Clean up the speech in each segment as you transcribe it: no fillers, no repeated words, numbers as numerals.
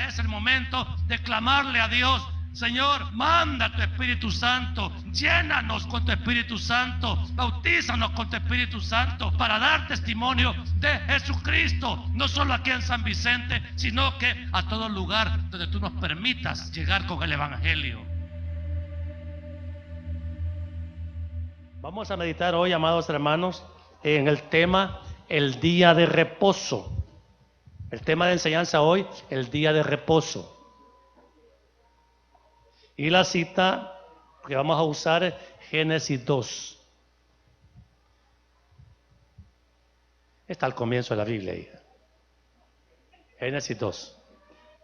es el momento de clamarle a Dios: Señor, manda tu Espíritu Santo, llénanos con tu Espíritu Santo, bautízanos con tu Espíritu Santo para dar testimonio de Jesucristo, no solo aquí en San Vicente, sino que a todo lugar donde tú nos permitas llegar con el Evangelio. Vamos a meditar hoy, amados hermanos, en el tema el día de reposo. El tema de enseñanza hoy, el día de reposo. Y la cita que vamos a usar es Génesis 2. Está al comienzo de la Biblia ahí. Génesis 2.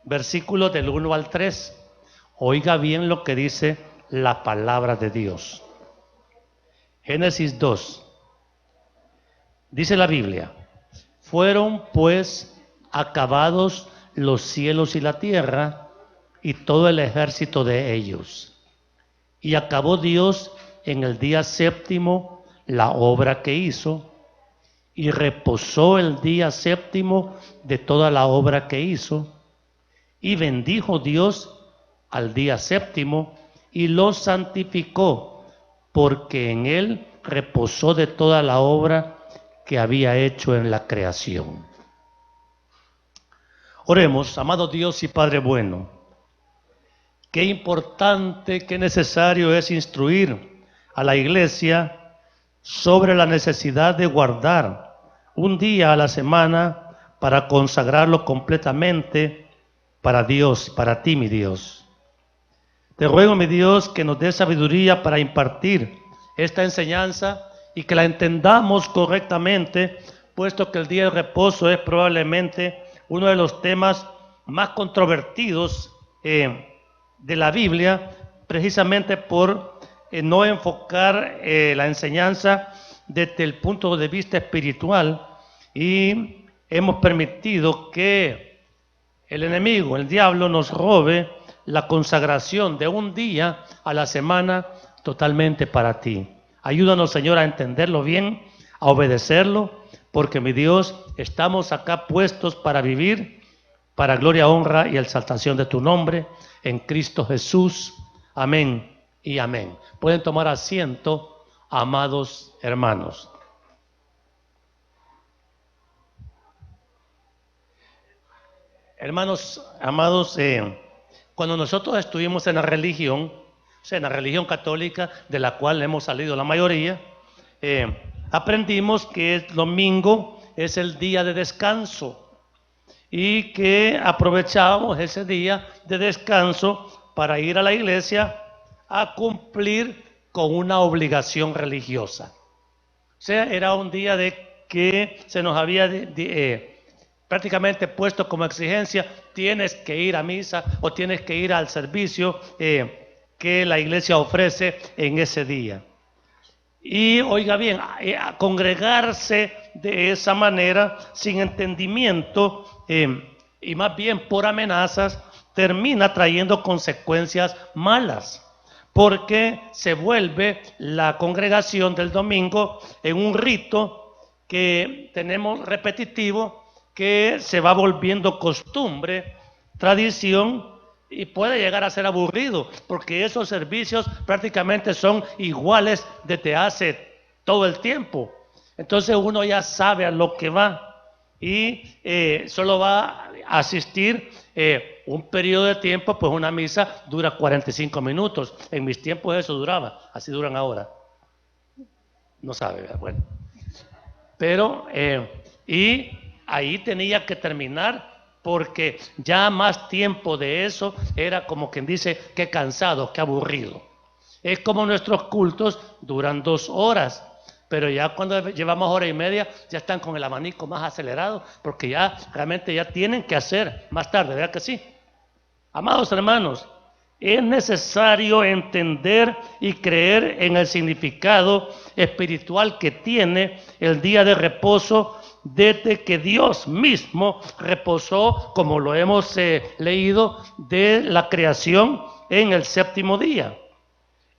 Versículos del 1 al 3. Oiga bien lo que dice la palabra de Dios. Génesis 2. Dice la Biblia: fueron pues acabados los cielos y la tierra y todo el ejército de ellos. Y acabó Dios en el día séptimo la obra que hizo, y reposó el día séptimo de toda la obra que hizo, y bendijo Dios al día séptimo, y lo santificó, porque en él reposó de toda la obra que había hecho en la creación. Oremos. Amado Dios y Padre bueno, qué importante, qué necesario es instruir a la iglesia sobre la necesidad de guardar un día a la semana para consagrarlo completamente para Dios, para ti, mi Dios. Te ruego, mi Dios, que nos dé sabiduría para impartir esta enseñanza y que la entendamos correctamente, puesto que el día de reposo es probablemente uno de los temas más controvertidos de la Biblia, precisamente por no enfocar la enseñanza desde el punto de vista espiritual, y hemos permitido que el enemigo, el diablo, nos robe la consagración de un día a la semana totalmente para ti. Ayúdanos, Señor, a entenderlo bien, a obedecerlo, porque, mi Dios, estamos acá puestos para vivir para gloria, honra y exaltación de tu nombre, en Cristo Jesús. Amén y amén. Pueden tomar asiento, amados hermanos. Hermanos, amados, cuando nosotros estuvimos en la religión, o sea, en la religión católica, de la cual hemos salido la mayoría, aprendimos que el domingo es el día de descanso y que aprovechábamos ese día de descanso para ir a la iglesia a cumplir con una obligación religiosa. O sea, era un día de que se nos había prácticamente puesto como exigencia: tienes que ir a misa o tienes que ir al servicio que la iglesia ofrece en ese día. Y oiga bien, a congregarse de esa manera, sin entendimiento y más bien por amenazas, termina trayendo consecuencias malas, porque se vuelve la congregación del domingo en un rito que tenemos repetitivo, que se va volviendo costumbre, tradición, y puede llegar a ser aburrido, porque esos servicios prácticamente son iguales desde hace todo el tiempo. Entonces uno ya sabe a lo que va y solo va a asistir un periodo de tiempo. Pues una misa dura 45 minutos. En mis tiempos eso duraba, así duran ahora. No sabe, ¿verdad? Bueno. Pero, y ahí tenía que terminar, porque ya más tiempo de eso era como quien dice: qué cansado, qué aburrido. Es como nuestros cultos duran 2 horas, pero ya cuando llevamos hora y media ya están con el abanico más acelerado, porque ya realmente ya tienen que hacer más tarde, ¿verdad que sí? Amados hermanos, es necesario entender y creer en el significado espiritual que tiene el día de reposo, desde que Dios mismo reposó, como lo hemos leído, de la creación en el séptimo día.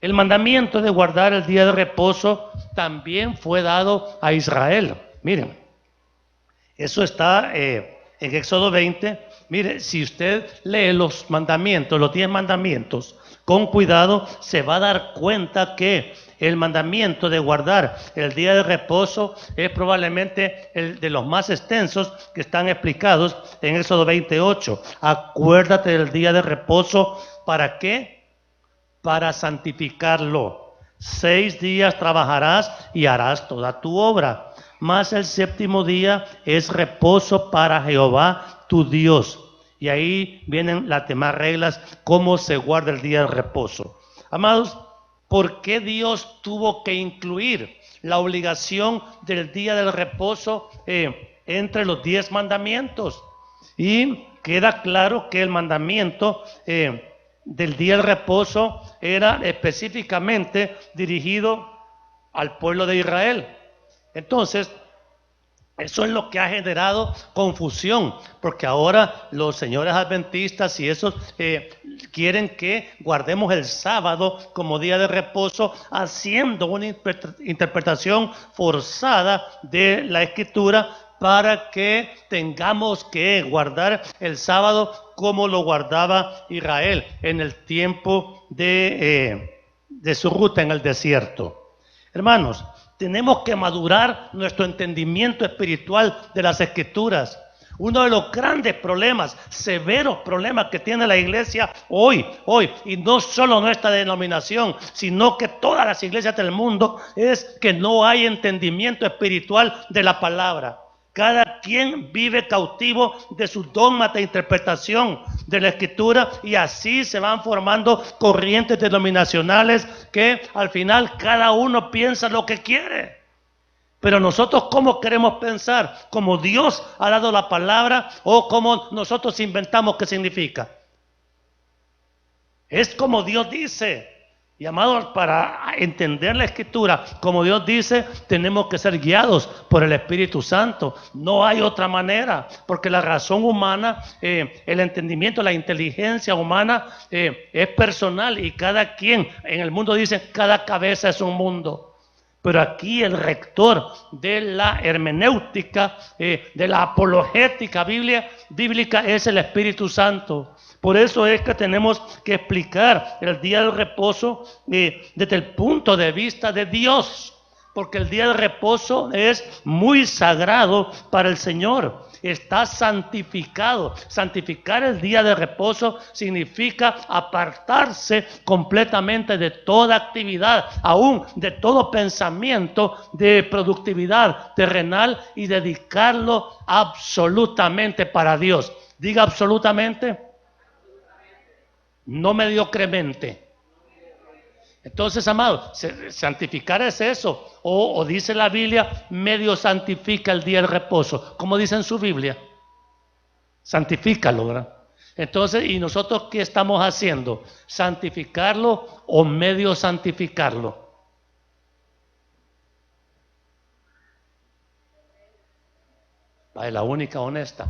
El mandamiento de guardar el día de reposo también fue dado a Israel. Miren, eso está en Éxodo 20, Mire, si usted lee los mandamientos, los 10 mandamientos, con cuidado, se va a dar cuenta que el mandamiento de guardar el día de reposo es probablemente el de los más extensos que están explicados en Éxodo 28. Acuérdate del día de reposo. ¿Para qué? Para santificarlo. 6 días trabajarás y harás toda tu obra. Mas el séptimo día es reposo para Jehová tu Dios. Y ahí vienen las demás reglas, cómo se guarda el día de reposo. Amados, ¿por qué Dios tuvo que incluir la obligación del día del reposo entre los 10 mandamientos? Y queda claro que el mandamiento del día del reposo era específicamente dirigido al pueblo de Israel. Entonces, eso es lo que ha generado confusión, porque ahora los señores adventistas y esos quieren que guardemos el sábado como día de reposo, haciendo una interpretación forzada de la Escritura para que tengamos que guardar el sábado como lo guardaba Israel en el tiempo de su ruta en el desierto. Hermanos, tenemos que madurar nuestro entendimiento espiritual de las Escrituras. Uno de los grandes problemas, severos problemas que tiene la iglesia hoy, y no solo nuestra denominación, sino que todas las iglesias del mundo, es que no hay entendimiento espiritual de la palabra. Cada quien vive cautivo de sus dogmas de interpretación de la Escritura, y así se van formando corrientes denominacionales que al final cada uno piensa lo que quiere. Pero nosotros, ¿cómo queremos pensar? ¿Como Dios ha dado la palabra o como nosotros inventamos qué significa? Es como Dios dice. Y amados, para entender la Escritura, como Dios dice, tenemos que ser guiados por el Espíritu Santo. No hay otra manera, porque la razón humana, el entendimiento, la inteligencia humana es personal, y cada quien en el mundo dice, cada cabeza es un mundo. Pero aquí el rector de la hermenéutica, de la apologética bíblica es el Espíritu Santo. Por eso es que tenemos que explicar el día del reposo desde el punto de vista de Dios. Porque el día de reposo es muy sagrado para el Señor. Está santificado. Santificar el día de reposo significa apartarse completamente de toda actividad, aún de todo pensamiento de productividad terrenal, y dedicarlo absolutamente para Dios. Diga absolutamente. No mediocremente. Entonces, amados, santificar es eso. O dice la Biblia, medio santifica el día del reposo. ¿Cómo dice en su Biblia? Santifícalo, ¿verdad? Entonces, ¿y nosotros qué estamos haciendo? ¿Santificarlo o medio santificarlo? Es la única honesta.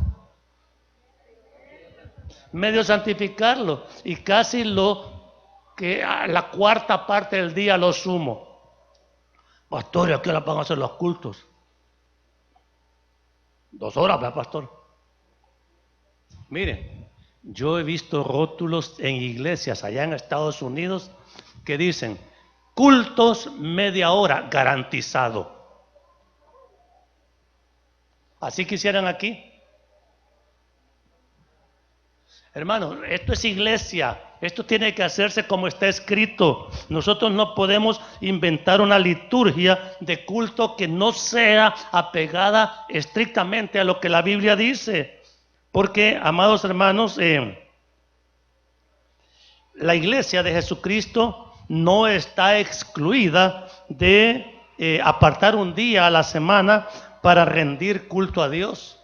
Medio santificarlo, y casi que a la cuarta parte del día lo sumo. Pastor, ¿y a qué hora van a hacer los cultos? 2 horas, ¿verdad, pastor? Miren, yo he visto rótulos en iglesias allá en Estados Unidos que dicen, cultos media hora garantizado. ¿Así quisieran aquí? Hermanos, esto es iglesia. Esto tiene que hacerse como está escrito. Nosotros no podemos inventar una liturgia de culto que no sea apegada estrictamente a lo que la Biblia dice. Porque, amados hermanos, la iglesia de Jesucristo no está excluida de apartar un día a la semana para rendir culto a Dios.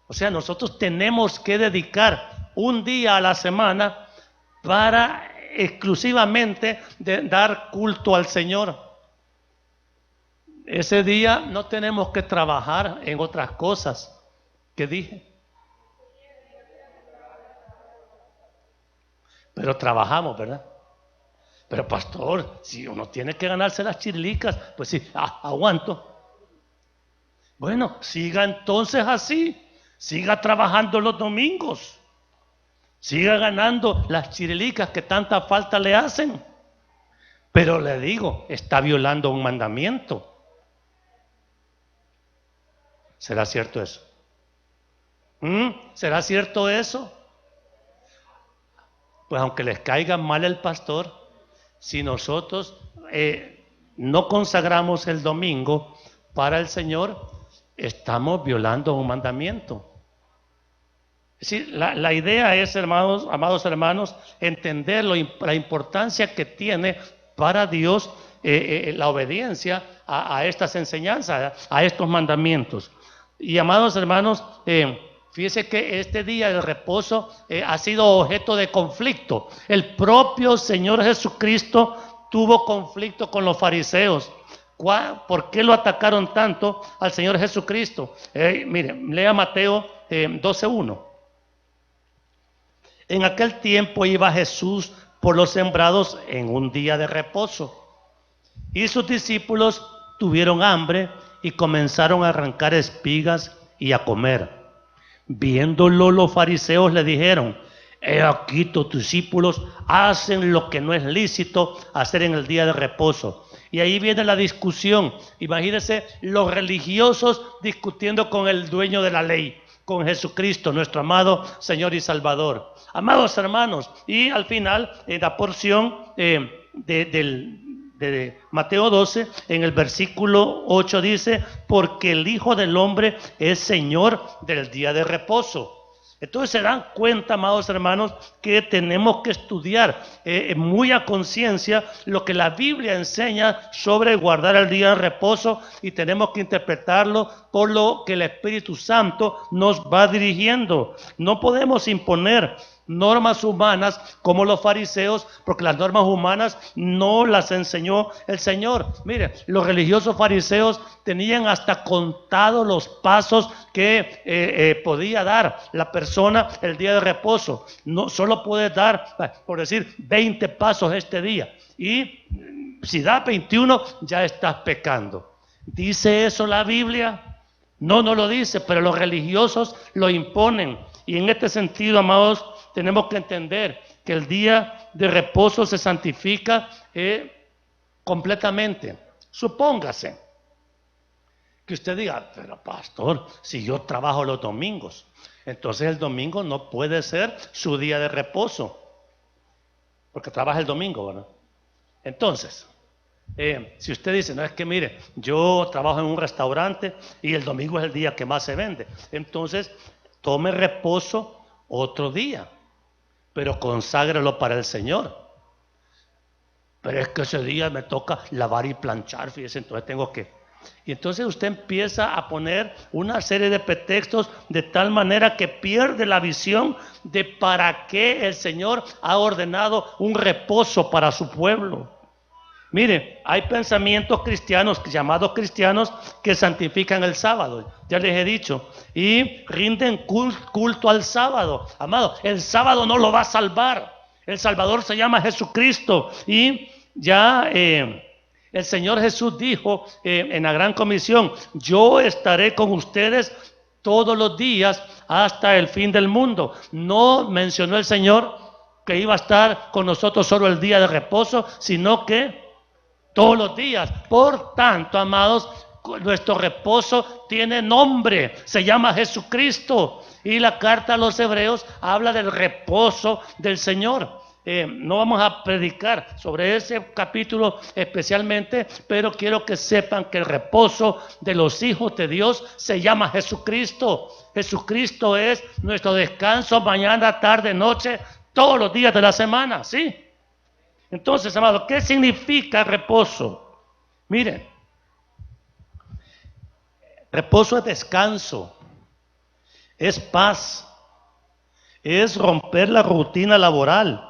O sea, nosotros tenemos que dedicar un día a la semana para exclusivamente dar culto al Señor. Ese día no tenemos que trabajar en otras cosas que dije. Pero trabajamos, ¿verdad? Pero pastor, si uno tiene que ganarse las chirlicas, pues sí, aguanto. Bueno, siga entonces así. Siga trabajando los domingos. Siga ganando las chirilicas que tanta falta le hacen. Pero le digo, está violando un mandamiento. ¿Será cierto eso? ¿Será cierto eso? Pues aunque les caiga mal el pastor, si nosotros no consagramos el domingo para el Señor, estamos violando un mandamiento. Sí, la idea es, amados hermanos, entender la importancia que tiene para Dios la obediencia a estas enseñanzas, a estos mandamientos. Y amados hermanos, fíjese que este día de reposo ha sido objeto de conflicto. El propio Señor Jesucristo tuvo conflicto con los fariseos. ¿Por qué lo atacaron tanto al Señor Jesucristo? Mire, lea Mateo 12:1. En aquel tiempo iba Jesús por los sembrados en un día de reposo, y sus discípulos tuvieron hambre y comenzaron a arrancar espigas y a comer. Viéndolo, los fariseos le dijeron: he aquí tus discípulos hacen lo que no es lícito hacer en el día de reposo. Y ahí viene la discusión. Imagínense los religiosos discutiendo con el dueño de la ley, con Jesucristo, nuestro amado Señor y Salvador. Amados hermanos, y al final, en la porción de Mateo 12, en el versículo 8 dice: porque el Hijo del Hombre es Señor del día de reposo. Entonces se dan cuenta, amados hermanos, que tenemos que estudiar muy a conciencia lo que la Biblia enseña sobre guardar el día de reposo, y tenemos que interpretarlo por lo que el Espíritu Santo nos va dirigiendo. No podemos imponer normas humanas como los fariseos, porque las normas humanas no las enseñó el Señor. Mire, los religiosos fariseos tenían hasta contados los pasos que podía dar la persona el día de reposo. No solo puede dar, por decir, 20 pasos este día, y si da 21 ya estás pecando. ¿Dice eso la Biblia? No, no lo dice, pero los religiosos lo imponen. Y en este sentido, amados, tenemos que entender que el día de reposo se santifica completamente. Supóngase que usted diga: pero pastor, si yo trabajo los domingos, entonces el domingo no puede ser su día de reposo, porque trabaja el domingo, ¿verdad? Entonces, si usted dice: no, es que mire, yo trabajo en un restaurante y el domingo es el día que más se vende, entonces tome reposo otro día, pero conságrelo para el Señor. Pero es que ese día me toca lavar y planchar, fíjese, entonces tengo que... Y entonces usted empieza a poner una serie de pretextos de tal manera que pierde la visión de para qué el Señor ha ordenado un reposo para su pueblo. Mire, hay pensamientos cristianos, llamados cristianos, que santifican el sábado, ya les he dicho, y rinden culto al sábado. Amado, el sábado no lo va a salvar. El Salvador se llama Jesucristo, y ya el Señor Jesús dijo en la gran comisión: yo estaré con ustedes todos los días hasta el fin del mundo. No mencionó el Señor que iba a estar con nosotros solo el día de reposo, sino que todos los días. Por tanto, amados, nuestro reposo tiene nombre, se llama Jesucristo, y la carta a los Hebreos habla del reposo del Señor. No vamos a predicar sobre ese capítulo especialmente, pero quiero que sepan que el reposo de los hijos de Dios se llama Jesucristo. Jesucristo es nuestro descanso mañana, tarde, noche, todos los días de la semana, ¿sí? Entonces, amados, ¿qué significa reposo? Miren, reposo es descanso, es paz, es romper la rutina laboral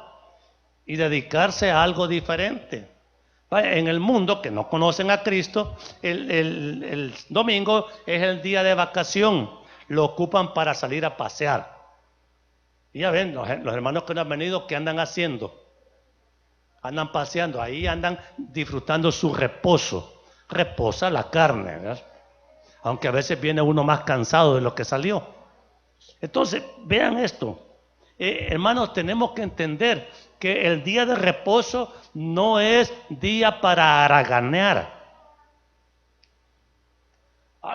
y dedicarse a algo diferente. En el mundo que no conocen a Cristo, el domingo es el día de vacación, lo ocupan para salir a pasear. Y ya ven, los hermanos que no han venido, ¿qué andan haciendo? Andan paseando, ahí andan disfrutando su reposo. Reposa la carne, ¿verdad? Aunque a veces viene uno más cansado de lo que salió. Entonces, vean esto. Hermanos, tenemos que entender que el día de reposo no es día para haraganear.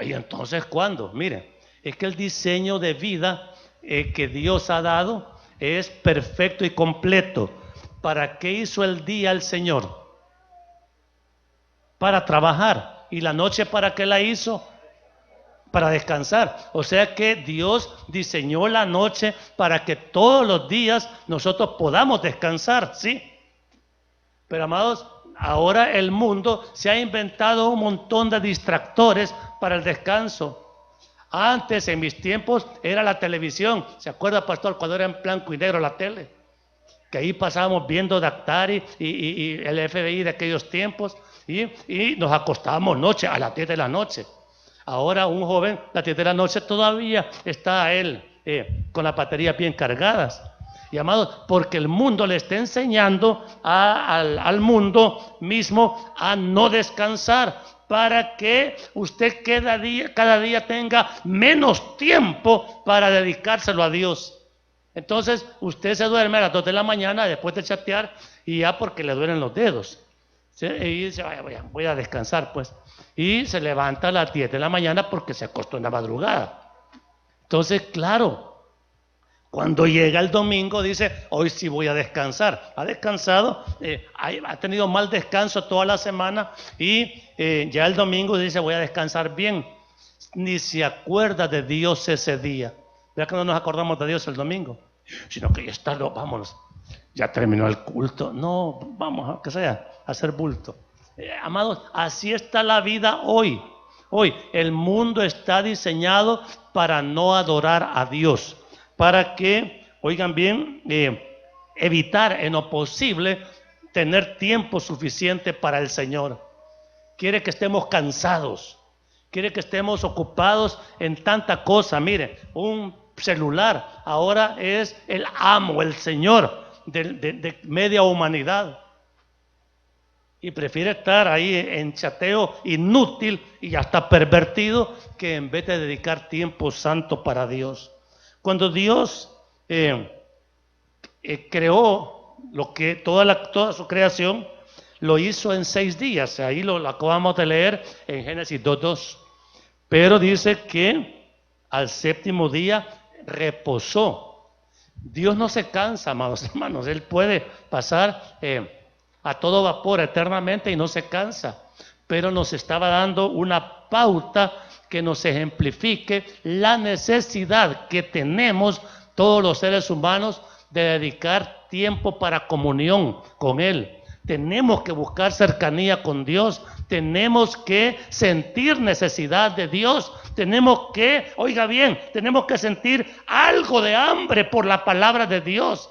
¿Y entonces cuándo? Miren, es que el diseño de vida que Dios ha dado es perfecto y completo. ¿Para qué hizo el día el Señor? Para trabajar. ¿Y la noche para qué la hizo? Para descansar. O sea que Dios diseñó la noche para que todos los días nosotros podamos descansar, ¿sí? Pero amados, ahora el mundo se ha inventado un montón de distractores para el descanso. Antes, en mis tiempos, era la televisión. ¿Se acuerda, pastor, cuando era en blanco y negro la tele? Que ahí pasábamos viendo Dactari y el FBI de aquellos tiempos, y nos acostábamos noche a las 10 de la noche. Ahora un joven, a las 10 de la noche todavía está él con las baterías bien cargadas. Y amados, porque el mundo le está enseñando al mundo mismo a no descansar, para que usted cada día tenga menos tiempo para dedicárselo a Dios. Entonces usted se duerme a las 2 de la mañana después de chatear y ya porque le duelen los dedos, ¿sí? Y dice, voy a descansar pues. Y se levanta a las 10 de la mañana porque se acostó en la madrugada. Entonces, claro, cuando llega el domingo dice, hoy sí voy a descansar. Ha descansado, ha tenido mal descanso toda la semana y ya el domingo dice, voy a descansar bien. Ni se acuerda de Dios ese día. ¿Verdad que no nos acordamos de Dios el domingo? Sino que ya está, vámonos, ya terminó el culto. No, vamos, aunque sea, a hacer bulto. Amados, así está la vida hoy. Hoy el mundo está diseñado para no adorar a Dios. Para que, oigan bien, evitar en lo posible tener tiempo suficiente para el Señor. Quiere que estemos cansados, quiere que estemos ocupados en tanta cosa. Mire, un celular ahora es el amo, el Señor de media humanidad. Y prefiere estar ahí en chateo inútil y hasta pervertido que en vez de dedicar tiempo santo para Dios. Cuando Dios creó toda su creación, lo hizo en 6 días. Ahí lo acabamos de leer en Génesis 2:2. Pero dice que al 7º día reposó. Dios no se cansa, amados hermanos. Él puede pasar a todo vapor eternamente y no se cansa. Pero nos estaba dando una pauta que nos ejemplifique la necesidad que tenemos todos los seres humanos de dedicar tiempo para comunión con Él. Tenemos que buscar cercanía con Dios, tenemos que sentir necesidad de Dios, tenemos que, oiga bien, tenemos que sentir algo de hambre por la palabra de Dios.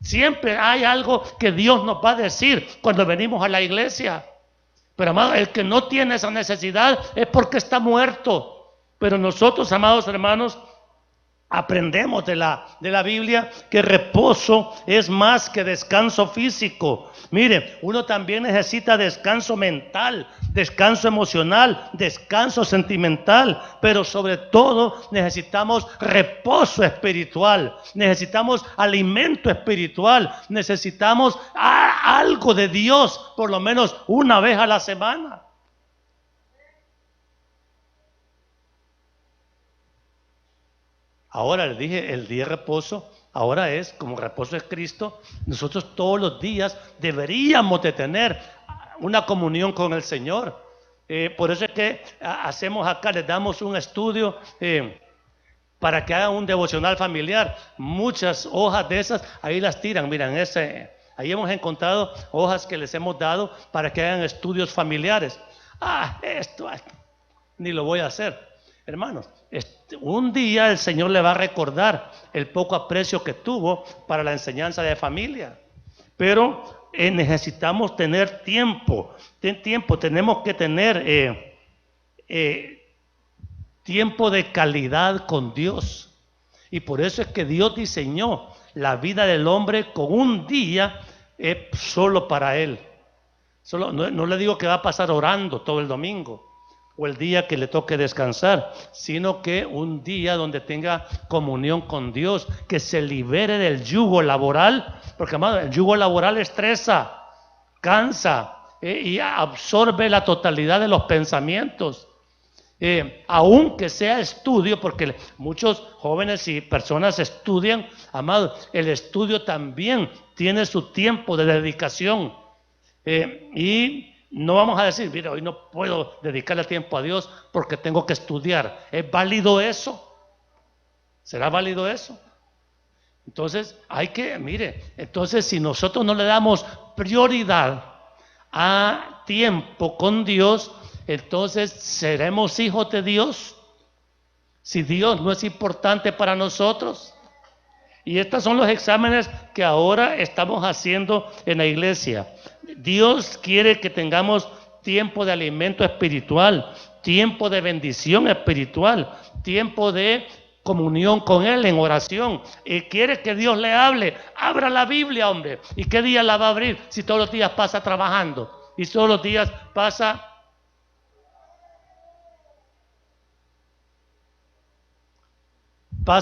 Siempre hay algo que Dios nos va a decir cuando venimos a la iglesia. Pero amado, el que no tiene esa necesidad es porque está muerto. Pero nosotros, amados hermanos, aprendemos de la Biblia que reposo es más que descanso físico. Mire, uno también necesita descanso mental, descanso emocional, descanso sentimental, pero sobre todo necesitamos reposo espiritual, necesitamos alimento espiritual, necesitamos algo de Dios por lo menos una vez a la semana. Ahora les dije, el día de reposo, ahora es, como reposo es Cristo, nosotros todos los días deberíamos de tener una comunión con el Señor. Por eso es que hacemos acá, les damos un estudio para que hagan un devocional familiar. Muchas hojas de esas, ahí las tiran, miren, ahí hemos encontrado hojas que les hemos dado para que hagan estudios familiares. Esto ni lo voy a hacer. Hermanos, un día el Señor le va a recordar el poco aprecio que tuvo para la enseñanza de familia. Pero necesitamos tener tiempo. Tenemos que tener tiempo de calidad con Dios. Y por eso es que Dios diseñó la vida del hombre con un día solo para Él. No le digo que va a pasar orando todo el domingo. o el día que le toque descansar, sino que un día donde tenga comunión con Dios, que se libere del yugo laboral, porque amado, el yugo laboral estresa, cansa y absorbe la totalidad de los pensamientos. Aunque sea estudio, porque muchos jóvenes y personas estudian, amado, el estudio también tiene su tiempo de dedicación, y no vamos a decir, mira, hoy no puedo dedicarle tiempo a Dios porque tengo que estudiar. ¿Es válido eso? ¿Será válido eso? Entonces entonces si nosotros no le damos prioridad a tiempo con Dios, entonces seremos hijos de Dios. Si Dios no es importante para nosotros. Y estos son los exámenes que ahora estamos haciendo en la iglesia. Dios quiere que tengamos tiempo de alimento espiritual, tiempo de bendición espiritual, tiempo de comunión con Él en oración. Y quiere que Dios le hable. Abra la Biblia, hombre. ¿Y qué día la va a abrir si todos los días pasa trabajando? Y todos los días pasa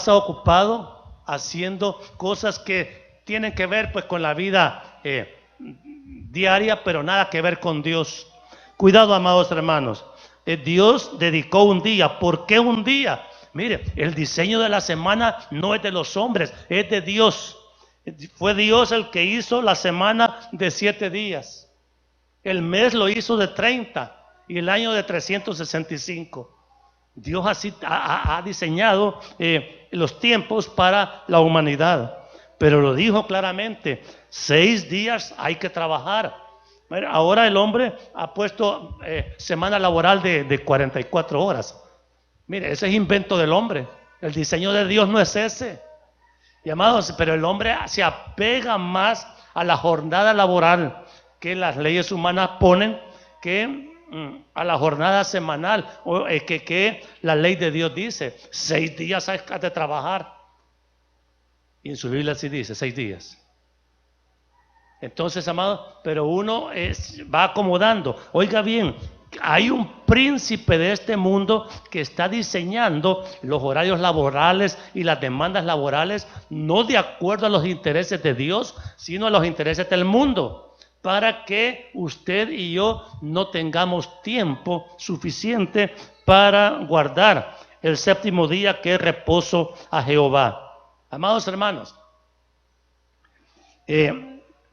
ocupado haciendo cosas que tienen que ver pues con la vida diaria, pero nada que ver con Dios. Cuidado, amados hermanos. Dios dedicó un día. ¿Por qué un día? Mire, el diseño de la semana no es de los hombres, es de Dios. Fue Dios el que hizo la semana de 7 días. El mes lo hizo de 30 y el año de 365. Dios así ha diseñado los tiempos para la humanidad. Pero lo dijo claramente, 6 días hay que trabajar. Ahora el hombre ha puesto semana laboral de 44 horas. Mire, ese es invento del hombre. El diseño de Dios no es ese. Y amados, pero el hombre se apega más a la jornada laboral que las leyes humanas ponen, que a la jornada semanal, que la ley de Dios dice. 6 días hay de trabajar. Y en su Biblia sí dice 6 días. Entonces, amado, pero uno va acomodando. Oiga bien, hay un príncipe de este mundo que está diseñando los horarios laborales y las demandas laborales no de acuerdo a los intereses de Dios, sino a los intereses del mundo, para que usted y yo no tengamos tiempo suficiente para guardar el 7º día, que es reposo a Jehová. Amados hermanos,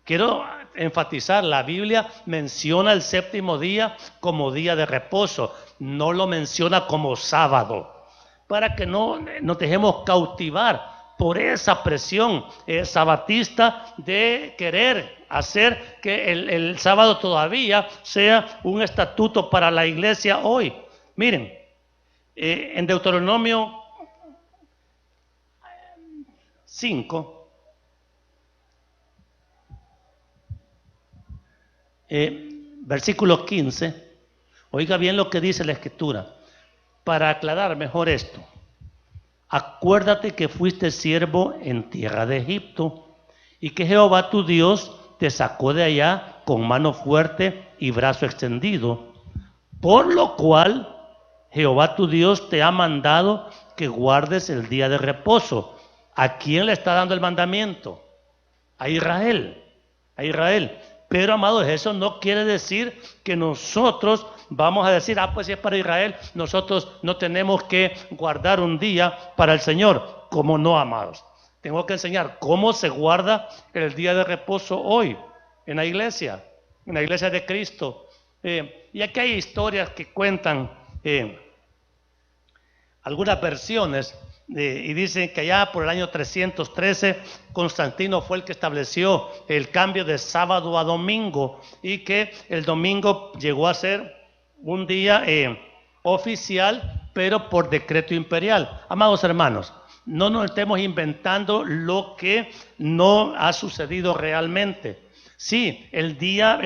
quiero enfatizar, la Biblia menciona el 7º día como día de reposo, no lo menciona como sábado, para que no nos dejemos cautivar por esa presión sabatista de querer hacer que el sábado todavía sea un estatuto para la iglesia hoy. Miren, en Deuteronomio 5, versículo 15, oiga bien lo que dice la Escritura, para aclarar mejor esto. Acuérdate que fuiste siervo en tierra de Egipto y que Jehová tu Dios te sacó de allá con mano fuerte y brazo extendido, por lo cual Jehová tu Dios te ha mandado que guardes el día de reposo. ¿A quién le está dando el mandamiento? A Israel. A Israel. Pero, amados, eso no quiere decir que nosotros vamos a decir, pues si es para Israel, nosotros no tenemos que guardar un día para el Señor. ¿Cómo no, amados? Tengo que enseñar cómo se guarda el día de reposo hoy en la iglesia de Cristo. Y aquí hay historias que cuentan algunas versiones. Y dicen que allá por el año 313 Constantino fue el que estableció el cambio de sábado a domingo, y que el domingo llegó a ser un día oficial, pero por decreto imperial. Amados hermanos, no nos estemos inventando lo que no ha sucedido realmente. Sí, el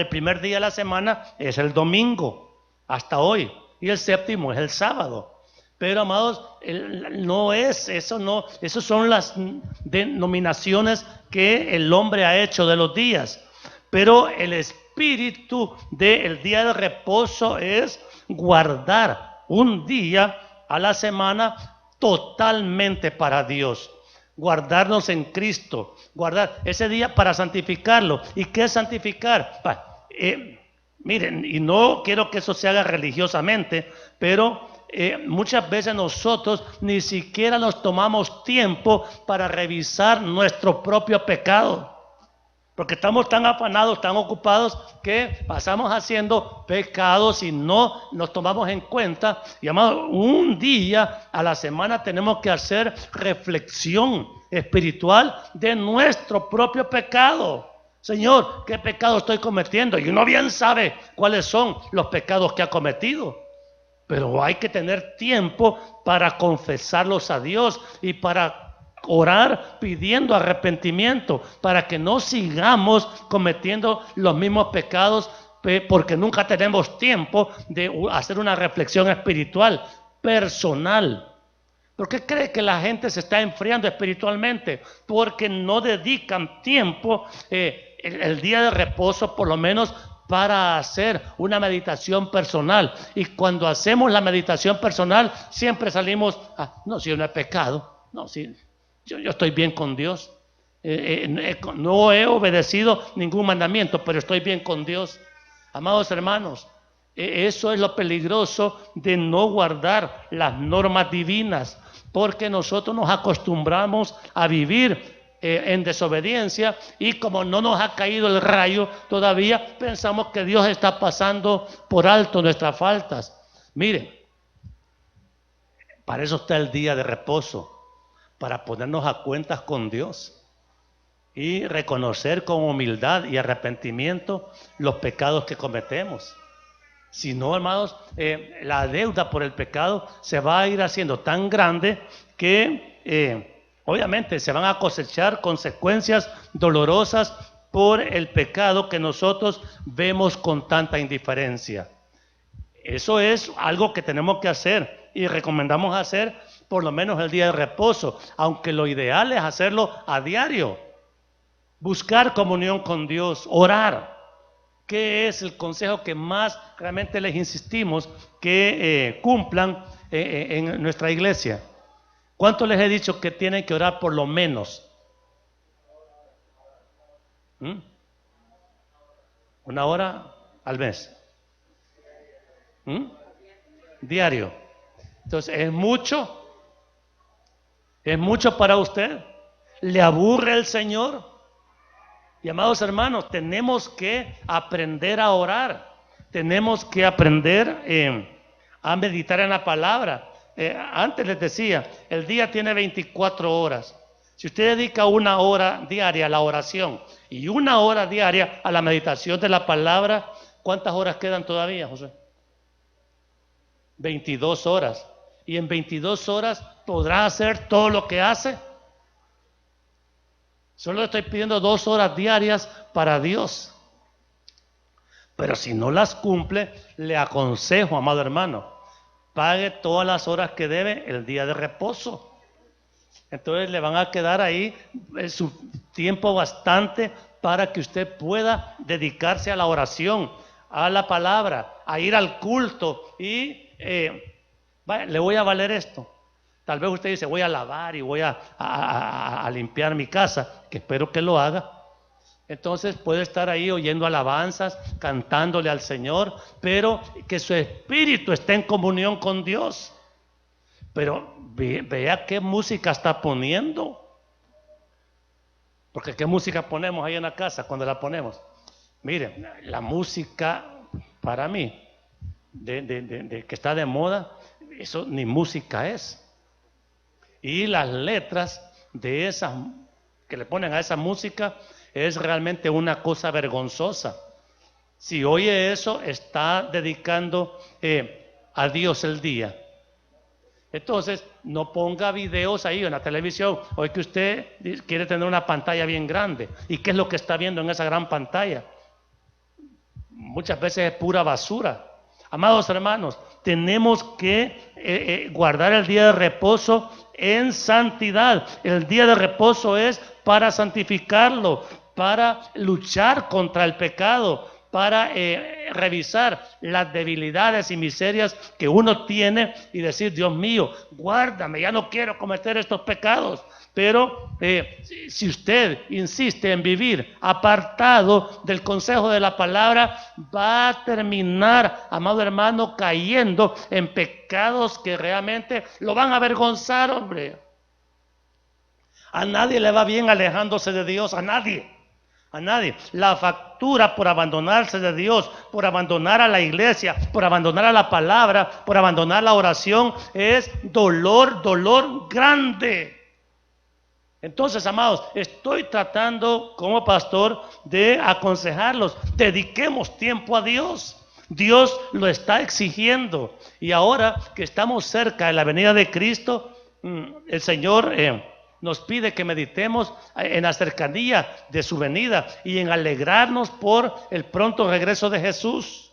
primer día de la semana es el domingo hasta hoy, y el 7º es el sábado. Pero, amados, no es eso, no, esas son las denominaciones que el hombre ha hecho de los días. Pero el espíritu del día de reposo es guardar un día a la semana totalmente para Dios. Guardarnos en Cristo, guardar ese día para santificarlo. ¿Y qué es santificar? Miren, y no quiero que eso se haga religiosamente, pero muchas veces nosotros ni siquiera nos tomamos tiempo para revisar nuestro propio pecado. Porque estamos tan afanados, tan ocupados, que pasamos haciendo pecados y no nos tomamos en cuenta. Y amado, un día a la semana tenemos que hacer reflexión espiritual de nuestro propio pecado. Señor, ¿qué pecado estoy cometiendo? Y uno bien sabe cuáles son los pecados que ha cometido. Pero hay que tener tiempo para confesarlos a Dios y para orar pidiendo arrepentimiento para que no sigamos cometiendo los mismos pecados, porque nunca tenemos tiempo de hacer una reflexión espiritual, personal. ¿Por qué cree que la gente se está enfriando espiritualmente? Porque no dedican tiempo el día de reposo, por lo menos para hacer una meditación personal. Y cuando hacemos la meditación personal, siempre salimos, no, si no es pecado, no, si yo estoy bien con Dios, no he obedecido ningún mandamiento, pero estoy bien con Dios. Amados hermanos, eso es lo peligroso de no guardar las normas divinas, porque nosotros nos acostumbramos a vivir en desobediencia, y como no nos ha caído el rayo todavía, pensamos que Dios está pasando por alto nuestras faltas. Mire, para eso está el día de reposo, para ponernos a cuentas con Dios y reconocer con humildad y arrepentimiento los pecados que cometemos. Si no, hermanos, la deuda por el pecado se va a ir haciendo tan grande que obviamente se van a cosechar consecuencias dolorosas por el pecado que nosotros vemos con tanta indiferencia. Eso es algo que tenemos que hacer y recomendamos hacer por lo menos el día de reposo, aunque lo ideal es hacerlo a diario. Buscar comunión con Dios, orar. ¿Qué es el consejo que más realmente les insistimos que cumplan en nuestra iglesia? ¿Cuánto les he dicho que tienen que orar por lo menos? ¿Una hora al mes? Diario. Entonces, ¿es mucho? ¿Es mucho para usted? ¿Le aburre el Señor? Y amados hermanos, tenemos que aprender a orar. Tenemos que aprender a meditar en la palabra. Antes les decía, el día tiene 24 horas. Si usted dedica una hora diaria a la oración y una hora diaria a la meditación de la palabra, ¿cuántas horas quedan todavía, José? 22 horas. Y en 22 horas podrá hacer todo lo que hace. Solo estoy pidiendo 2 horas diarias para Dios. Pero si no las cumple, le aconsejo, amado hermano, pague todas las horas que debe el día de reposo. Entonces le van a quedar ahí su tiempo bastante para que usted pueda dedicarse a la oración, a la palabra, a ir al culto y le voy a valer esto. Tal vez usted dice, voy a lavar y voy a limpiar mi casa, que espero que lo haga. Entonces puede estar ahí oyendo alabanzas, cantándole al Señor, pero que su espíritu esté en comunión con Dios. Pero vea qué música está poniendo. Porque qué música ponemos ahí en la casa cuando la ponemos. Mire, la música para mí, de que está de moda, eso ni música es. Y las letras de esas que le ponen a esa música es realmente una cosa vergonzosa. Si oye eso, está dedicando a Dios el día. Entonces, no ponga videos ahí en la televisión. Hoy que usted quiere tener una pantalla bien grande. ¿Y qué es lo que está viendo en esa gran pantalla? Muchas veces es pura basura. Amados hermanos, tenemos que guardar el día de reposo en santidad. El día de reposo es para santificarlo, para luchar contra el pecado, para revisar las debilidades y miserias que uno tiene y decir, Dios mío, guárdame, ya no quiero cometer estos pecados. Pero si usted insiste en vivir apartado del consejo de la palabra, va a terminar, amado hermano, cayendo en pecados que realmente lo van a avergonzar, hombre. A nadie le va bien alejándose de Dios, a nadie. A nadie. La factura por abandonarse de Dios, por abandonar a la iglesia, por abandonar a la palabra, por abandonar la oración, es dolor, dolor grande. Entonces, amados, estoy tratando como pastor de aconsejarlos. Dediquemos tiempo a Dios. Dios lo está exigiendo. Y ahora que estamos cerca de la venida de Cristo, el Señor nos pide que meditemos en la cercanía de su venida y en alegrarnos por el pronto regreso de Jesús.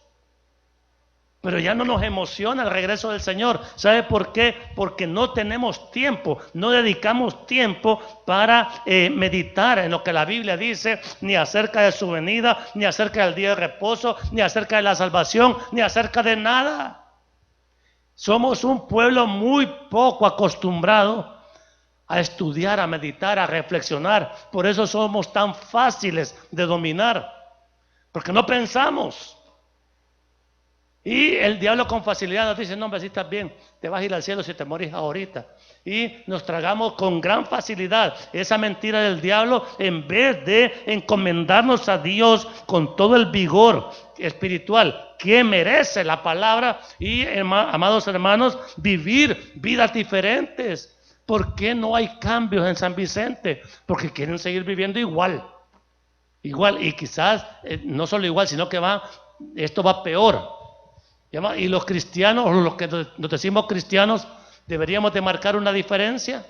Pero ya no nos emociona el regreso del Señor. ¿Sabe por qué? Porque no tenemos tiempo, no dedicamos tiempo para meditar en lo que la Biblia dice, ni acerca de su venida, ni acerca del día de reposo, ni acerca de la salvación, ni acerca de nada. Somos un pueblo muy poco acostumbrado a estudiar, a meditar, a reflexionar. Por eso somos tan fáciles de dominar, porque no pensamos. Y el diablo con facilidad nos dice, no, hombre, si estás bien, te vas a ir al cielo si te morís ahorita. Y nos tragamos con gran facilidad esa mentira del diablo en vez de encomendarnos a Dios con todo el vigor espiritual que merece la palabra y, amados hermanos, vivir vidas diferentes. ¿Por qué no hay cambios en San Vicente? Porque quieren seguir viviendo igual. Igual, y quizás no solo igual, sino que esto va peor. Y los cristianos, o los que nos decimos cristianos, deberíamos de marcar una diferencia.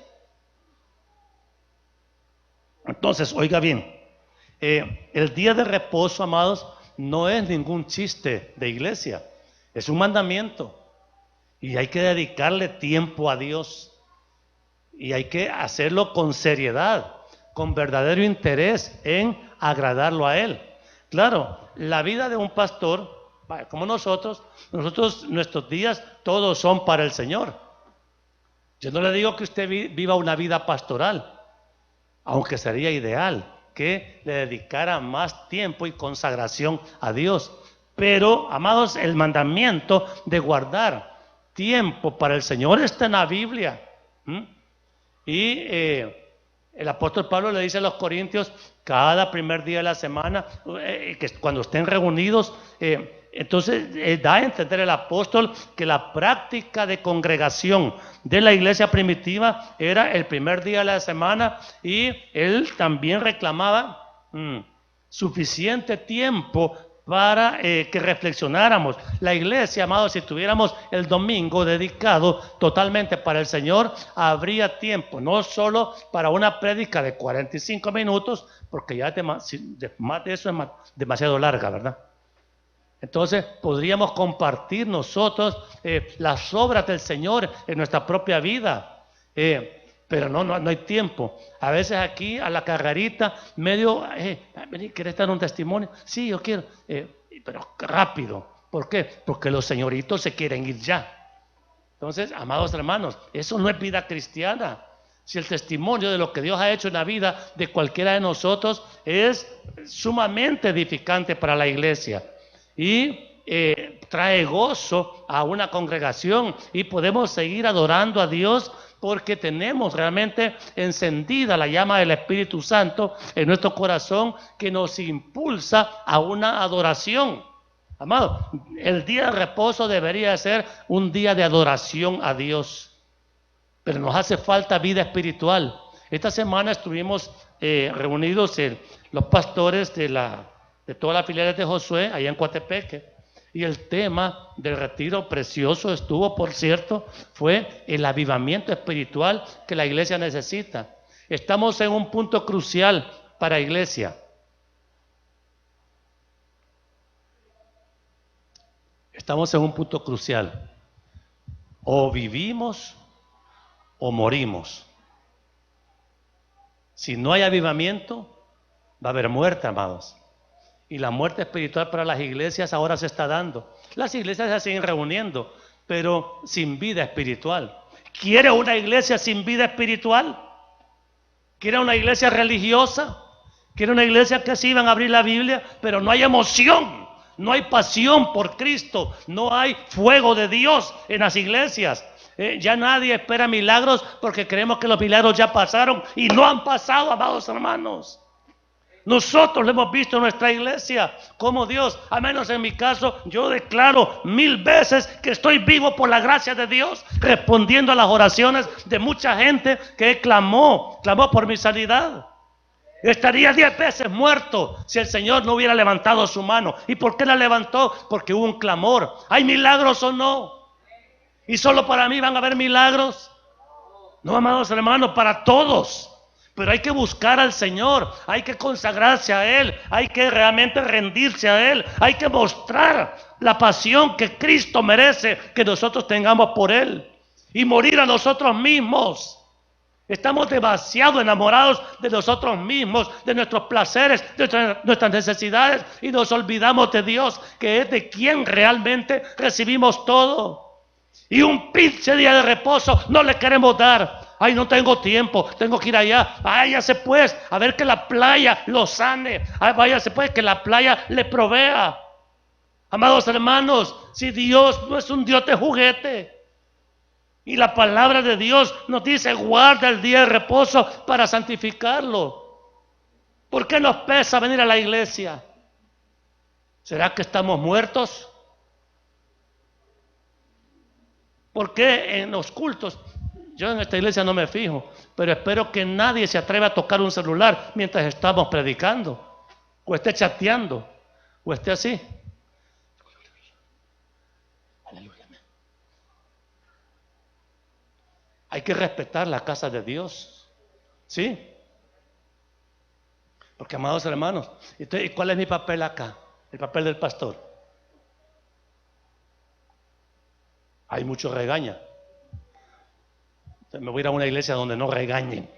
Entonces, oiga bien, el día de reposo, amados, no es ningún chiste de iglesia, es un mandamiento. Y hay que dedicarle tiempo a Dios. Y hay que hacerlo con seriedad, con verdadero interés en agradarlo a Él. Claro, la vida de un pastor, como nosotros, nuestros días todos son para el Señor. Yo no le digo que usted viva una vida pastoral, aunque sería ideal que le dedicara más tiempo y consagración a Dios. Pero, amados, el mandamiento de guardar tiempo para el Señor está en la Biblia. Y el apóstol Pablo le dice a los corintios, cada primer día de la semana, que cuando estén reunidos, entonces da a entender el apóstol que la práctica de congregación de la iglesia primitiva era el primer día de la semana, y él también reclamaba suficiente tiempo para que reflexionáramos. La iglesia, amados, si tuviéramos el domingo dedicado totalmente para el Señor, habría tiempo, no solo para una prédica de 45 minutos, porque ya más de eso es demasiado larga, ¿verdad? Entonces podríamos compartir nosotros las obras del Señor en nuestra propia vida, pero no hay tiempo. A veces aquí a la carrerita medio, ¿quieres dar un testimonio? Sí, yo quiero, pero rápido. ¿Por qué? Porque los señoritos se quieren ir ya. Entonces, amados hermanos, eso no es vida cristiana. Si el testimonio de lo que Dios ha hecho en la vida de cualquiera de nosotros es sumamente edificante para la iglesia y trae gozo a una congregación, y podemos seguir adorando a Dios porque tenemos realmente encendida la llama del Espíritu Santo en nuestro corazón, que nos impulsa a una adoración. Amado, el día de reposo debería ser un día de adoración a Dios, pero nos hace falta vida espiritual. Esta semana estuvimos reunidos los pastores de todas las filiales de Josué allá en Coatepeque, y el tema del retiro precioso estuvo, por cierto, fue el avivamiento espiritual que la iglesia necesita. Estamos en un punto crucial para la iglesia. Estamos en un punto crucial. O vivimos o morimos. Si no hay avivamiento, va a haber muerte, amados. Y la muerte espiritual para las iglesias ahora se está dando. Las iglesias se siguen reuniendo, pero sin vida espiritual. ¿Quiere una iglesia sin vida espiritual? ¿Quiere una iglesia religiosa? ¿Quiere una iglesia que sí van a abrir la Biblia, pero no hay emoción, no hay pasión por Cristo, no hay fuego de Dios en las iglesias? Ya nadie espera milagros porque creemos que los milagros ya pasaron y no han pasado, amados hermanos. Nosotros lo hemos visto en nuestra iglesia, como Dios, al menos en mi caso, yo declaro 1000 veces que estoy vivo por la gracia de Dios, respondiendo a las oraciones de mucha gente que clamó por mi sanidad. Estaría 10 veces muerto si el Señor no hubiera levantado su mano. ¿Y por qué la levantó? Porque hubo un clamor. ¿Hay milagros o no? ¿Y solo para mí van a haber milagros? No, amados hermanos, para todos. Pero hay que buscar al Señor, hay que consagrarse a Él, hay que realmente rendirse a Él, hay que mostrar la pasión que Cristo merece que nosotros tengamos por Él y morir a nosotros mismos. Estamos demasiado enamorados de nosotros mismos, de nuestros placeres, de nuestras necesidades, y nos olvidamos de Dios, que es de quien realmente recibimos todo. Y un pinche día de reposo no le queremos dar. Ay, no tengo tiempo, tengo que ir allá. Váyase pues, a ver que la playa lo sane. Ay, váyase pues, que la playa le provea. Amados hermanos, si Dios no es un Dios de juguete, y la palabra de Dios nos dice, guarda el día de reposo para santificarlo. ¿Por qué nos pesa venir a la iglesia? ¿Será que estamos muertos? ¿Por qué en los cultos? Yo en esta iglesia no me fijo, pero espero que nadie se atreva a tocar un celular mientras estamos predicando, o esté chateando, o esté así. Hay que respetar la casa de Dios, ¿sí? Porque, amados hermanos, ¿y cuál es mi papel acá? El papel del pastor. Hay mucho regaña. Me voy a ir a una iglesia donde no regañen.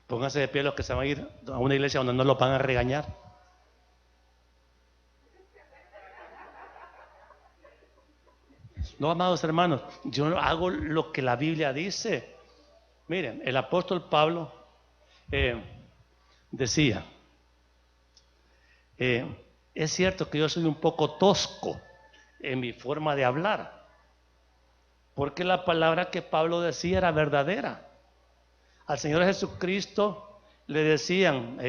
Pónganse de pie los que se van a ir a una iglesia donde no los van a regañar. No, amados hermanos, yo no hago lo que la Biblia dice. Miren, el apóstol Pablo decía, es cierto que yo soy un poco tosco en mi forma de hablar, porque la palabra que Pablo decía era verdadera. Al Señor Jesucristo le decían,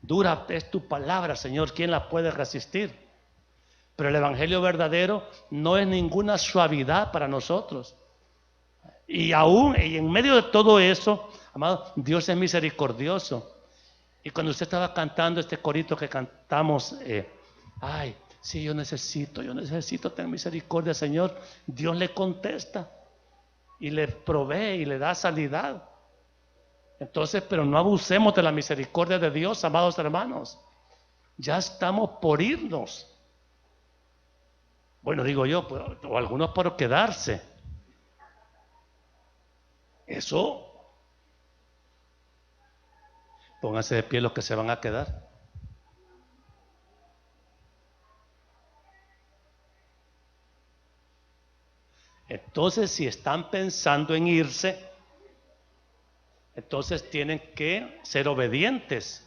dura es tu palabra, Señor, ¿quién la puede resistir? Pero el evangelio verdadero no es ninguna suavidad para nosotros. Y aún y en medio de todo eso, amado, Dios es misericordioso. Y cuando usted estaba cantando este corito que cantamos, ay, sí, yo necesito tener misericordia, Señor, Dios le contesta y le provee y le da sanidad. Entonces, pero no abusemos de la misericordia de Dios, amados hermanos. Ya estamos por irnos. Bueno, digo yo, o algunos por quedarse. Eso, pónganse de pie los que se van a quedar. Entonces, si están pensando en irse, entonces tienen que ser obedientes,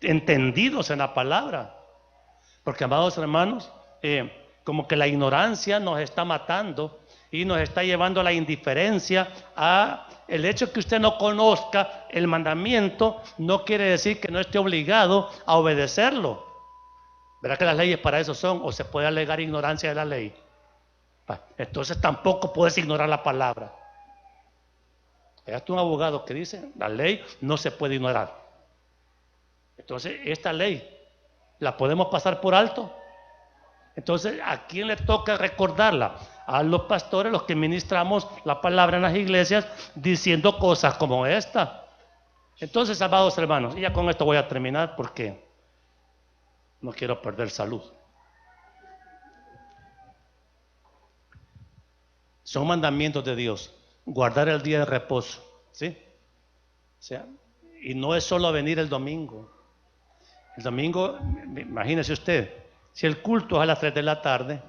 entendidos en la palabra. Porque, amados hermanos, como que la ignorancia nos está matando y nos está llevando a la indiferencia. A el hecho que usted no conozca el mandamiento no quiere decir que no esté obligado a obedecerlo. ¿Verdad que las leyes para eso son? ¿O se puede alegar ignorancia de la ley? Entonces tampoco puedes ignorar la palabra. Hay un abogado que dice, la ley no se puede ignorar. Entonces, esta ley, ¿la podemos pasar por alto? Entonces, ¿a quién le toca recordarla? A los pastores, los que ministramos la palabra en las iglesias, diciendo cosas como esta. Entonces, amados hermanos, y ya con esto voy a terminar porque no quiero perder salud. Son mandamientos de Dios. Guardar el día de reposo, ¿sí? O sea, Y no es solo venir el domingo. El domingo, imagínese usted, si el culto es a las 3 de la tarde,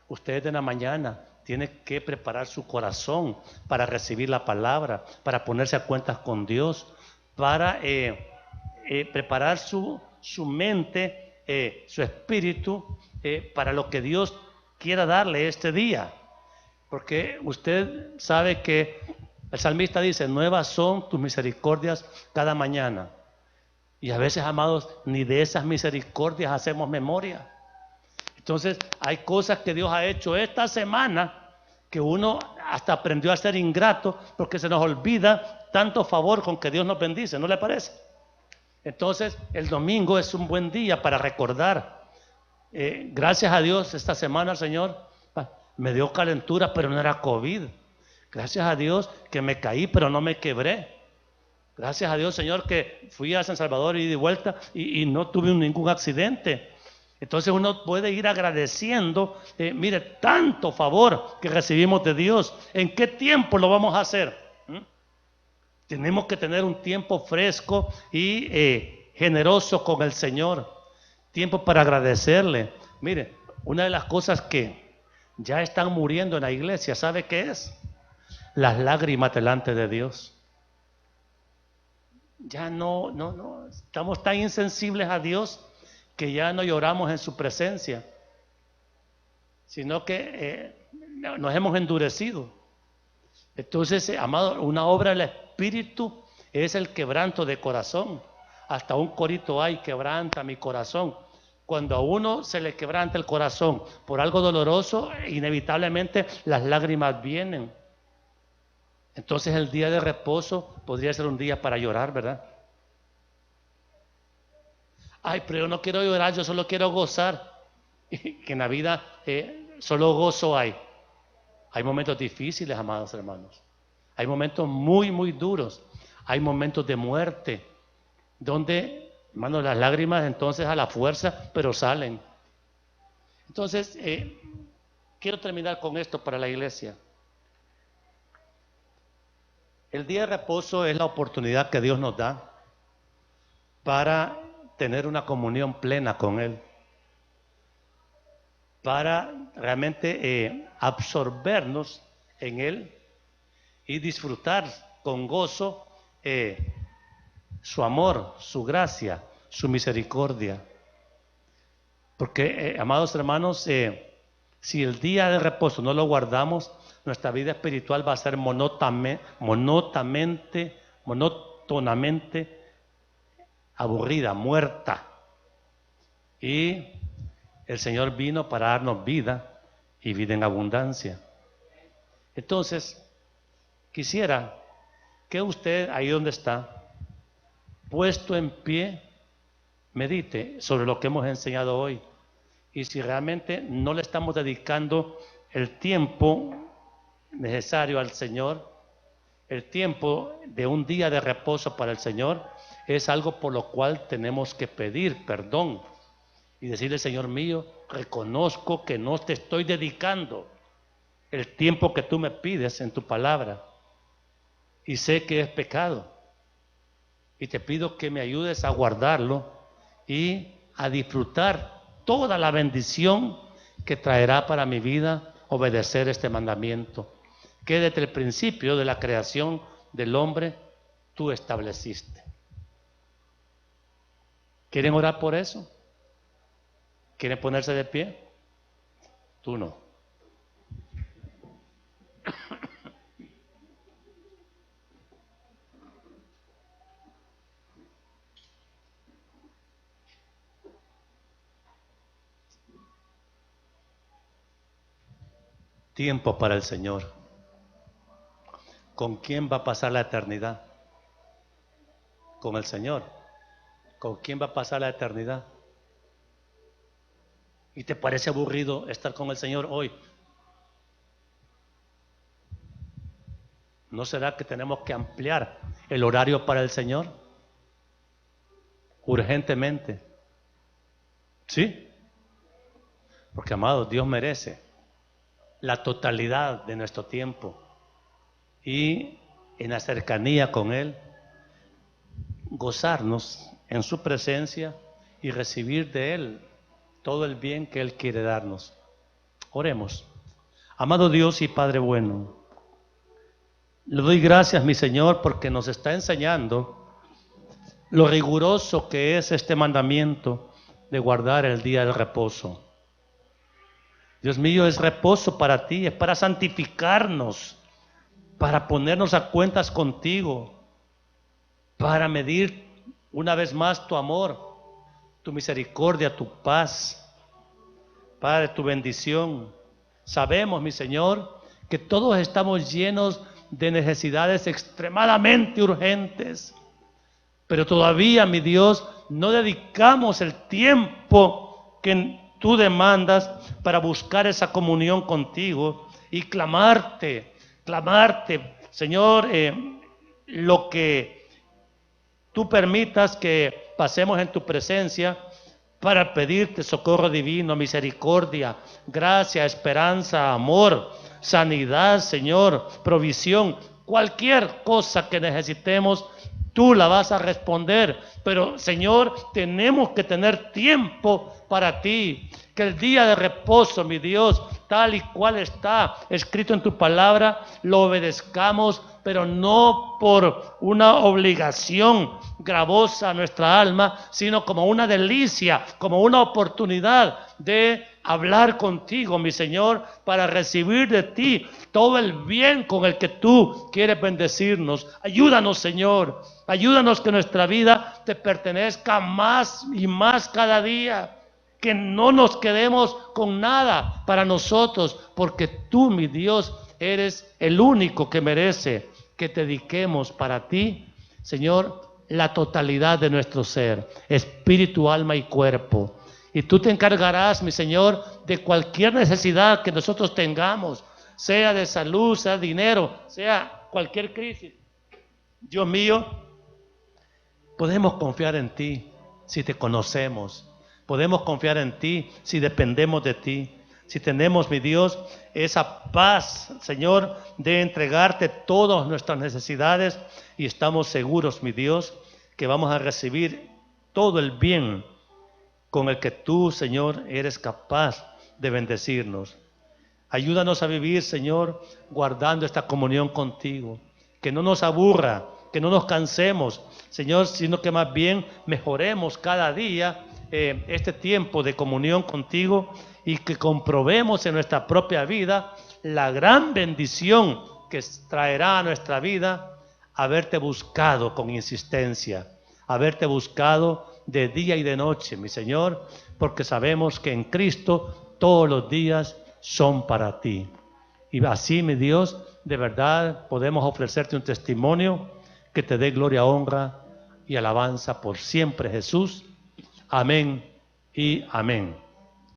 usted en la mañana tiene que preparar su corazón para recibir la palabra, para ponerse a cuentas con Dios, para preparar su mente, su espíritu, para lo que Dios quiera darle este día. Porque usted sabe que el salmista dice, nuevas son tus misericordias cada mañana. Y a veces, amados, ni de esas misericordias hacemos memoria. Entonces, hay cosas que Dios ha hecho esta semana que uno hasta aprendió a ser ingrato porque se nos olvida tanto favor con que Dios nos bendice, ¿no le parece? Entonces, el domingo es un buen día para recordar. Gracias a Dios, esta semana, Señor, me dio calentura, pero no era COVID. Gracias a Dios que me caí, pero no me quebré. Gracias a Dios, Señor, que fui a San Salvador y de vuelta y no tuve ningún accidente. Entonces uno puede ir agradeciendo, mire, tanto favor que recibimos de Dios. ¿En qué tiempo lo vamos a hacer? Tenemos que tener un tiempo fresco y generoso con el Señor. Tiempo para agradecerle. Mire, una de las cosas que ya están muriendo en la iglesia, ¿sabe qué es? Las lágrimas delante de Dios. Ya no, estamos tan insensibles a Dios que ya no lloramos en su presencia, sino que nos hemos endurecido. Entonces, amado, una obra del Espíritu es el quebranto de corazón. Hasta un corito hay, quebranta mi corazón. Cuando a uno se le quebranta el corazón por algo doloroso, inevitablemente las lágrimas vienen. Entonces el día de reposo podría ser un día para llorar, ¿verdad? Ay, pero yo no quiero llorar, yo solo quiero gozar. Que en la vida solo gozo hay. Hay momentos difíciles, amados hermanos. Hay momentos muy, muy duros. Hay momentos de muerte, donde, hermanos, las lágrimas entonces a la fuerza, pero salen. Entonces, quiero terminar con esto para la iglesia. El día de reposo es la oportunidad que Dios nos da para tener una comunión plena con Él, para realmente absorbernos en Él y disfrutar con gozo su amor, su gracia, su misericordia. Porque, amados hermanos, si el día de reposo no lo guardamos, nuestra vida espiritual va a ser monótonamente aburrida, muerta. Y el Señor vino para darnos vida y vida en abundancia. Entonces, quisiera que usted, ahí donde está, puesto en pie, medite sobre lo que hemos enseñado hoy. Y si realmente no le estamos dedicando el tiempo necesario al Señor, el tiempo de un día de reposo para el Señor, es algo por lo cual tenemos que pedir perdón y decirle, Señor mío, reconozco que no te estoy dedicando el tiempo que tú me pides en tu palabra y sé que es pecado y te pido que me ayudes a guardarlo y a disfrutar toda la bendición que traerá para mi vida obedecer este mandamiento que desde el principio de la creación del hombre tú estableciste. ¿Quieren orar por eso? ¿Quieren ponerse de pie? Tú no. Tiempo para el Señor. ¿Con quién va a pasar la eternidad? Con el Señor. ¿Con quién va a pasar la eternidad? ¿Y te parece aburrido estar con el Señor hoy? ¿No será que tenemos que ampliar el horario para el Señor? Urgentemente. ¿Sí? Porque, amados, Dios merece la totalidad de nuestro tiempo. Y en la cercanía con Él, gozarnos en su presencia y recibir de Él todo el bien que Él quiere darnos. Oremos. Amado Dios y Padre bueno, le doy gracias, mi Señor, porque nos está enseñando lo riguroso que es este mandamiento de guardar el día del reposo. Dios mío, es reposo para ti, es para santificarnos, para ponernos a cuentas contigo, para medir una vez más tu amor, tu misericordia, tu paz, Padre, tu bendición. Sabemos, mi Señor, que todos estamos llenos de necesidades extremadamente urgentes, pero todavía, mi Dios, no dedicamos el tiempo que tú demandas para buscar esa comunión contigo y clamarte, Señor, lo que tú permitas que pasemos en tu presencia para pedirte socorro divino, misericordia, gracia, esperanza, amor, sanidad, Señor, provisión, cualquier cosa que necesitemos, tú la vas a responder. Pero, Señor, tenemos que tener tiempo para ti. Que el día de reposo, mi Dios, tal y cual está escrito en tu palabra, lo obedezcamos, pero no por una obligación gravosa a nuestra alma, sino como una delicia, como una oportunidad de hablar contigo, mi Señor, para recibir de ti todo el bien con el que tú quieres bendecirnos. Ayúdanos, Señor, ayúdanos que nuestra vida te pertenezca más y más cada día. Que no nos quedemos con nada para nosotros, porque tú, mi Dios, eres el único que merece que te dediquemos para ti, Señor, la totalidad de nuestro ser, espíritu, alma y cuerpo. Y tú te encargarás, mi Señor, de cualquier necesidad que nosotros tengamos, sea de salud, sea dinero, sea cualquier crisis. Dios mío, podemos confiar en ti si te conocemos. Podemos confiar en ti si dependemos de ti. Si tenemos, mi Dios, esa paz, Señor, de entregarte todas nuestras necesidades y estamos seguros, mi Dios, que vamos a recibir todo el bien con el que tú, Señor, eres capaz de bendecirnos. Ayúdanos a vivir, Señor, guardando esta comunión contigo. Que no nos aburra, que no nos cansemos, Señor, sino que más bien mejoremos cada día este tiempo de comunión contigo y que comprobemos en nuestra propia vida la gran bendición que traerá a nuestra vida haberte buscado con insistencia, haberte buscado de día y de noche, mi Señor, porque sabemos que en Cristo todos los días son para ti. Y así, mi Dios, de verdad podemos ofrecerte un testimonio que te dé gloria, honra y alabanza por siempre, Jesús. Amén y amén.